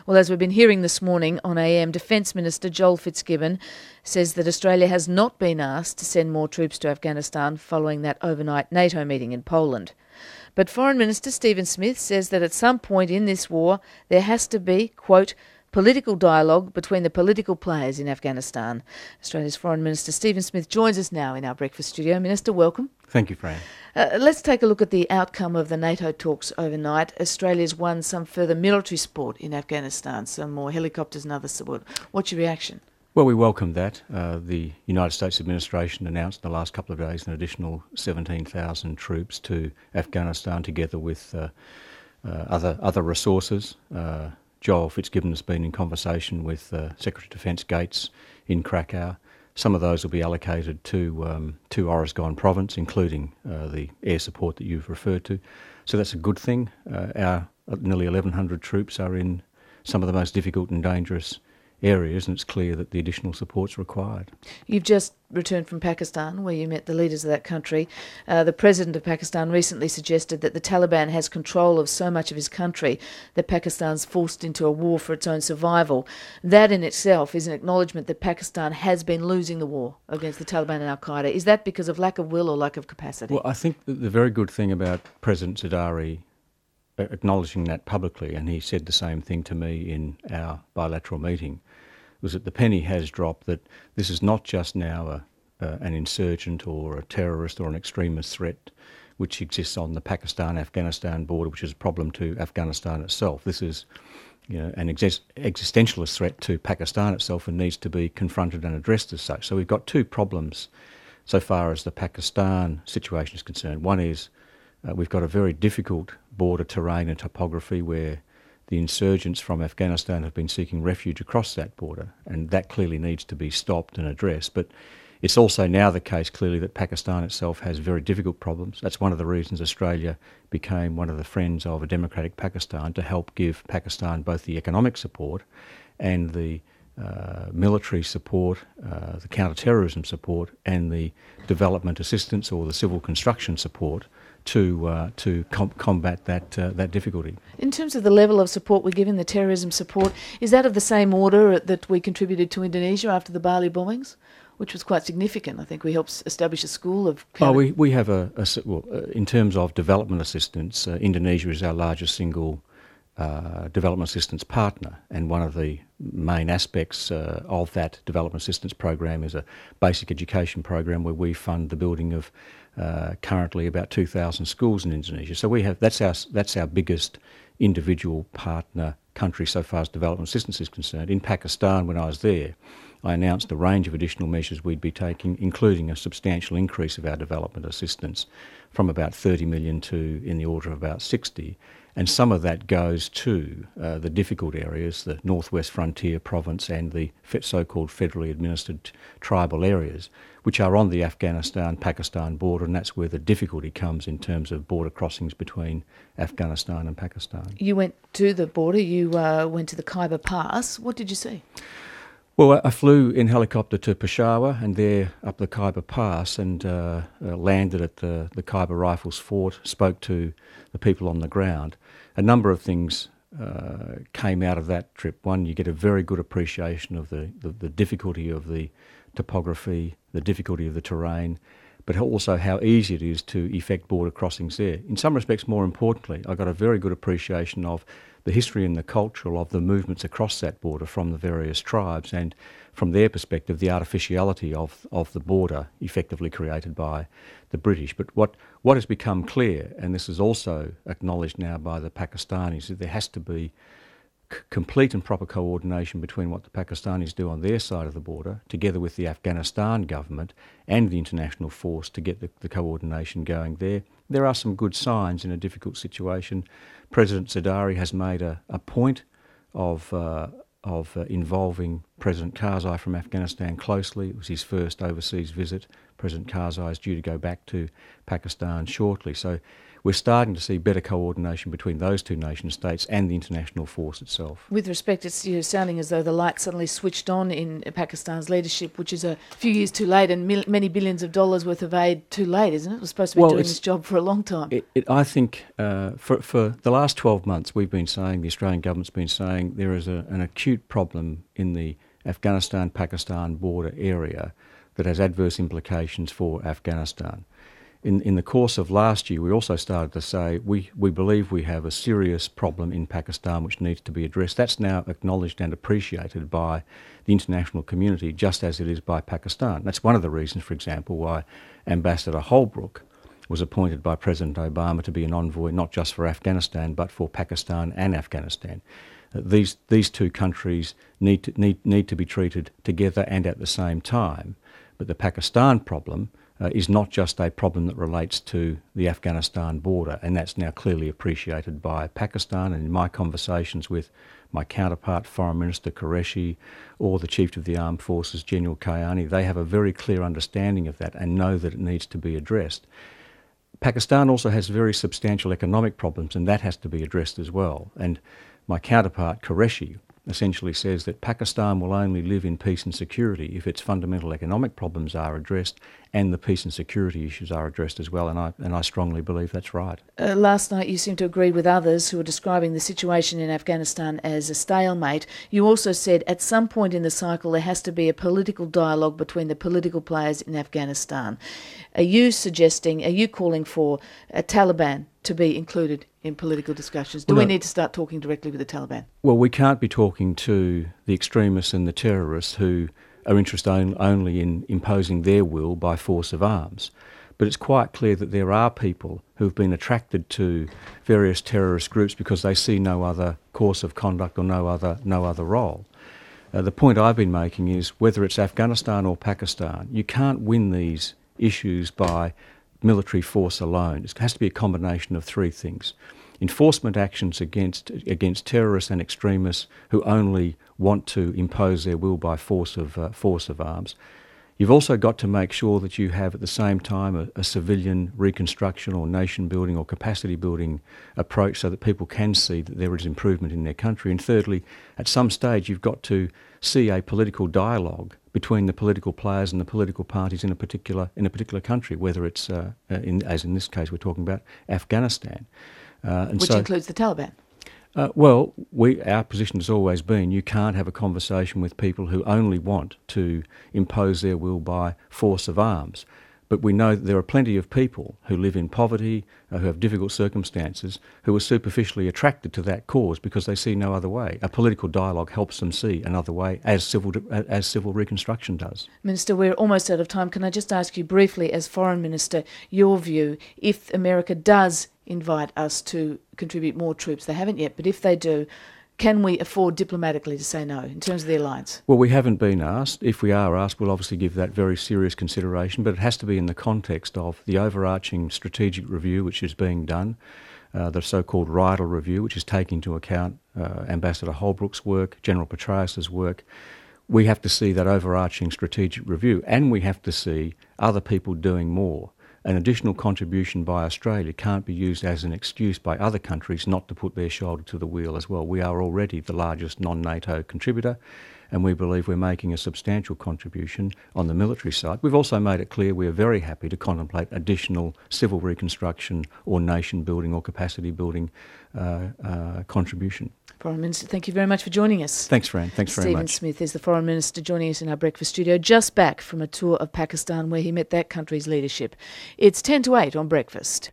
Well, as we've been hearing this morning on AM, Defence Minister Joel Fitzgibbon says that Australia has not been asked to send more troops to Afghanistan following that overnight NATO meeting in Poland. But Foreign Minister Stephen Smith says that at some point in this war there has to be, quote, political dialogue between the political players in Afghanistan. Australia's Foreign Minister Stephen Smith joins us now in our breakfast studio. Minister, welcome. Thank you, Fran. Let's take a look at the outcome of the NATO talks overnight. Australia's won some further military support in Afghanistan, some more helicopters and other support. What's your reaction? Well, we welcome that. The United States administration announced in the last couple of days an additional 17,000 troops to Afghanistan, together with other resources. Joel Fitzgibbon has been in conversation with Secretary of Defence Gates in Krakow. Some of those will be allocated to Oresgon province, including the air support that you've referred to. So that's a good thing. Our nearly 1,100 troops are in some of the most difficult and dangerous areas, and it's clear that the additional support's required. You've just returned from Pakistan, where you met the leaders of that country. The president of Pakistan recently suggested that the Taliban has control of so much of his country that Pakistan's forced into a war for its own survival. That in itself is an acknowledgement that Pakistan has been losing the war against the Taliban and Al-Qaeda. Is that because of lack of will or lack of capacity? Well, I think that the very good thing about President Zardari acknowledging that publicly, and he said the same thing to me in our bilateral meeting, was that the penny has dropped, that this is not just now an insurgent or a terrorist or an extremist threat which exists on the Pakistan-Afghanistan border, which is a problem to Afghanistan itself. This is an existentialist threat to Pakistan itself and needs to be confronted and addressed as such. So we've got two problems so far as the Pakistan situation is concerned. One is we've got a very difficult border terrain and topography where the insurgents from Afghanistan have been seeking refuge across that border, and that clearly needs to be stopped and addressed. But it's also now the case, clearly, that Pakistan itself has very difficult problems. That's one of the reasons Australia became one of the friends of a democratic Pakistan, to help give Pakistan both the economic support and the military support, the counter-terrorism support, and the development assistance or the civil construction support to combat that difficulty. In terms of the level of support we're giving, the terrorism support, is that of the same order that we contributed to Indonesia after the Bali bombings, which was quite significant? I think we helped establish a school of... We have in terms of development assistance, Indonesia is our largest single development assistance partner, and one of the main aspects of that development assistance program is a basic education program where we fund the building of currently about 2,000 schools in Indonesia. So that's our biggest individual partner country so far as development assistance is concerned. In Pakistan, when I was there, I announced a range of additional measures we'd be taking, including a substantial increase of our development assistance from about 30 million to in the order of about 60. And some of that goes to the difficult areas, the northwest frontier province and the so-called federally administered tribal areas, which are on the Afghanistan-Pakistan border, and that's where the difficulty comes in terms of border crossings between Afghanistan and Pakistan. You went to the border, you went to the Khyber Pass. What did you see? Well, I flew in helicopter to Peshawar and there up the Khyber Pass and landed at the Khyber Rifles Fort, spoke to the people on the ground. A number of things came out of that trip. One, you get a very good appreciation of the difficulty of the topography, the difficulty of the terrain, but also how easy it is to effect border crossings there. In some respects, more importantly, I got a very good appreciation of the history and the culture of the movements across that border from the various tribes, and from their perspective, the artificiality of the border effectively created by the British. But what has become clear, and this is also acknowledged now by the Pakistanis, that there has to be complete and proper coordination between what the Pakistanis do on their side of the border, together with the Afghanistan government and the international force, to get the coordination going there. There are some good signs in a difficult situation. President Zardari has made a point of involving President Karzai from Afghanistan closely. It was his first overseas visit. President Karzai is due to go back to Pakistan shortly. So we're starting to see better coordination between those two nation states and the international force itself. With respect, it's sounding as though the light suddenly switched on in Pakistan's leadership, which is a few years too late and many billions of dollars worth of aid too late, isn't it? It was supposed to be doing this job for a long time. I think for the last 12 months we've been saying, the Australian government's been saying, there is an acute problem in the Afghanistan-Pakistan border area that has adverse implications for Afghanistan. In the course of last year, we also started to say we believe we have a serious problem in Pakistan which needs to be addressed. That's now acknowledged and appreciated by the international community, just as it is by Pakistan. That's one of the reasons, for example, why Ambassador Holbrooke was appointed by President Obama to be an envoy not just for Afghanistan but for Pakistan and Afghanistan. These two countries need to be treated together and at the same time. But the Pakistan problem is not just a problem that relates to the Afghanistan border, and that's now clearly appreciated by Pakistan. And in my conversations with my counterpart, Foreign Minister Qureshi, or the Chief of the Armed Forces, General Kayani, they have a very clear understanding of that and know that it needs to be addressed. Pakistan also has very substantial economic problems, and that has to be addressed as well. And my counterpart, Qureshi, essentially says that Pakistan will only live in peace and security if its fundamental economic problems are addressed and the peace and security issues are addressed as well, and I strongly believe that's right. Last night you seemed to agree with others who were describing the situation in Afghanistan as a stalemate. You also said at some point in the cycle there has to be a political dialogue between the political players in Afghanistan. Are you calling for a Taliban to be included in political discussions? Do we need to start talking directly with the Taliban? Well, we can't be talking to the extremists and the terrorists who are interested only in imposing their will by force of arms. But it's quite clear that there are people who've been attracted to various terrorist groups because they see no other course of conduct or no other role. The point I've been making is whether it's Afghanistan or Pakistan, you can't win these issues by military force alone. It has to be a combination of three things. Enforcement actions against terrorists and extremists who only want to impose their will by force of arms. You've also got to make sure that you have at the same time a civilian reconstruction or nation building or capacity building approach so that people can see that there is improvement in their country. And thirdly, at some stage you've got to see a political dialogue between the political players and the political parties in a particular country, whether it's, as in this case we're talking about, Afghanistan. Which includes the Taliban. Our position has always been you can't have a conversation with people who only want to impose their will by force of arms. But we know that there are plenty of people who live in poverty, who have difficult circumstances, who are superficially attracted to that cause because they see no other way. A political dialogue helps them see another way, as civil reconstruction does. Minister, we're almost out of time. Can I just ask you briefly, as Foreign Minister, your view, if America does invite us to contribute more troops, they haven't yet, but if they do, can we afford diplomatically to say no in terms of the alliance? Well, we haven't been asked. If we are asked, we'll obviously give that very serious consideration, but it has to be in the context of the overarching strategic review which is being done, the so-called RIDEL review, which is taking into account Ambassador Holbrooke's work, General Petraeus's work. We have to see that overarching strategic review, and we have to see other people doing more. An additional contribution by Australia can't be used as an excuse by other countries not to put their shoulder to the wheel as well. We are already the largest non-NATO contributor, and we believe we're making a substantial contribution on the military side. We've also made it clear we are very happy to contemplate additional civil reconstruction or nation building or capacity building contribution. Foreign Minister, thank you very much for joining us. Thanks, Fran. Thanks very much. Stephen Smith is the Foreign Minister joining us in our breakfast studio, just back from a tour of Pakistan where he met that country's leadership. It's 10 to 8 on Breakfast.